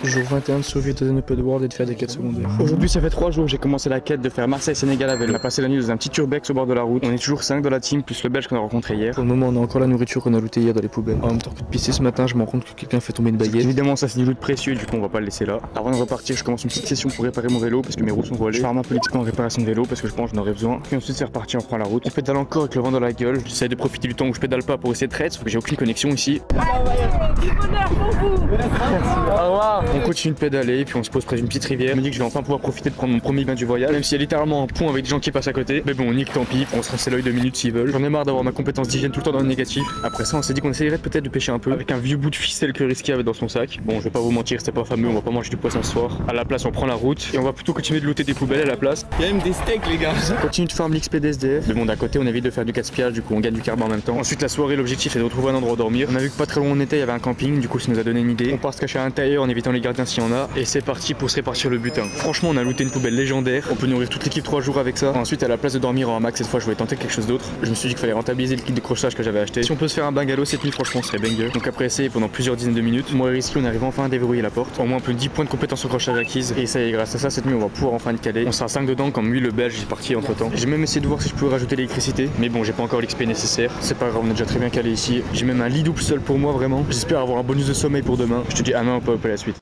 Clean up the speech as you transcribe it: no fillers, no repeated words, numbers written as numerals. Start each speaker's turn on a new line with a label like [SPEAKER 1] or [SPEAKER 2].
[SPEAKER 1] Jour 21 de sauver Tozen Open World et de faire des quêtes secondaires.
[SPEAKER 2] Aujourd'hui ça fait 3 jours, j'ai commencé la quête de faire Marseille-Sénégal à vélo. On a passé la nuit dans un petit urbex au bord de la route. On est toujours 5 dans la team, plus le belge qu'on a rencontré hier.
[SPEAKER 1] Pour le moment, on a encore la nourriture qu'on a lootée hier dans les poubelles. En même temps que de pisser ce matin, je me rends compte que quelqu'un fait tomber une baguette.
[SPEAKER 2] Évidemment ça c'est du loot précieux, du coup on va pas le laisser là. Avant de repartir, je commence une petite session pour réparer mon vélo parce que mes roues sont volées. Je farme un peu l'XP en réparation de vélo parce que je pense que j'en aurais besoin. Puis ensuite c'est reparti, on prend la route. On pédale encore avec le vent dans la gueule. J'essaie de profiter du temps où je pédale pas pour essayer de traiter, sauf que j'ai aucune connexion ici.
[SPEAKER 3] Du bonheur pour vous.
[SPEAKER 2] Au revoir. On continue de pédaler, puis on se pose près d'une petite rivière. Je me dis que je vais enfin pouvoir profiter de prendre mon premier bain du voyage, même s'il y a littéralement un pont avec des gens qui passent à côté. Mais bon, nique, tant pis, on se rincer l'œil 2 minutes s'ils veulent. J'en ai marre d'avoir ma compétence d'hygiène tout le temps dans le négatif. Après ça, on s'est dit qu'on essayerait peut-être de pêcher un peu avec un vieux bout de ficelle que Risky avait dans son sac. Bon, je vais pas vous mentir, c'était pas fameux, on va pas manger du poisson ce soir. À la place, on prend la route et on va plutôt continuer de looter des poubelles à la place.
[SPEAKER 3] Il y a même des steaks, les gars.
[SPEAKER 2] On continue de farm l'XP d'SDF. Mais bon, d'un côté, on évite de faire du casse-piage, du coup, on gagne du carbone en même temps. Ensuite, la soirée, l'objectif est de retrouver un endroit où dormir. On a vu que pas très loin où on était, il y avait un camping, du coup, ça nous a donné une idée. On part se cacher à l'intérieur en évitant les gardiens s'il y en a. Et c'est parti pour se répartir le butin. Franchement, on a looté une poubelle légendaire. On peut nourrir toute l'équipe 3 jours avec ça. Ensuite, à la place de dormir en hamac, cette fois, je voulais tenter quelque chose d'autre. Je me suis dit qu'il fallait rentabiliser le kit de crochetage que j'avais acheté. Si on peut se faire un bungalow cette nuit, franchement, ce serait banger. Donc après essayer pendant plusieurs dizaines de minutes, moi et Risky, on arrive enfin à déverrouiller la porte. Au moins, un peu 10 points de compétence au crochetage acquise. Et ça y est, grâce à ça, cette nuit, on va pouvoir enfin le caler. On sera 5 dedans, comme lui, le belge, est parti entre temps. J'ai même essayé de voir si je pouvais rajouter l'électricité. Mais bon, j'ai pas encore l'XP nécessaire. C'est pas grave, on est déjà très bien calé ici. J'ai même un lit double seul pour moi, vraiment. J'espère avoir un bonus de sommeil pour demain. Je te dis à main, on peut la suite.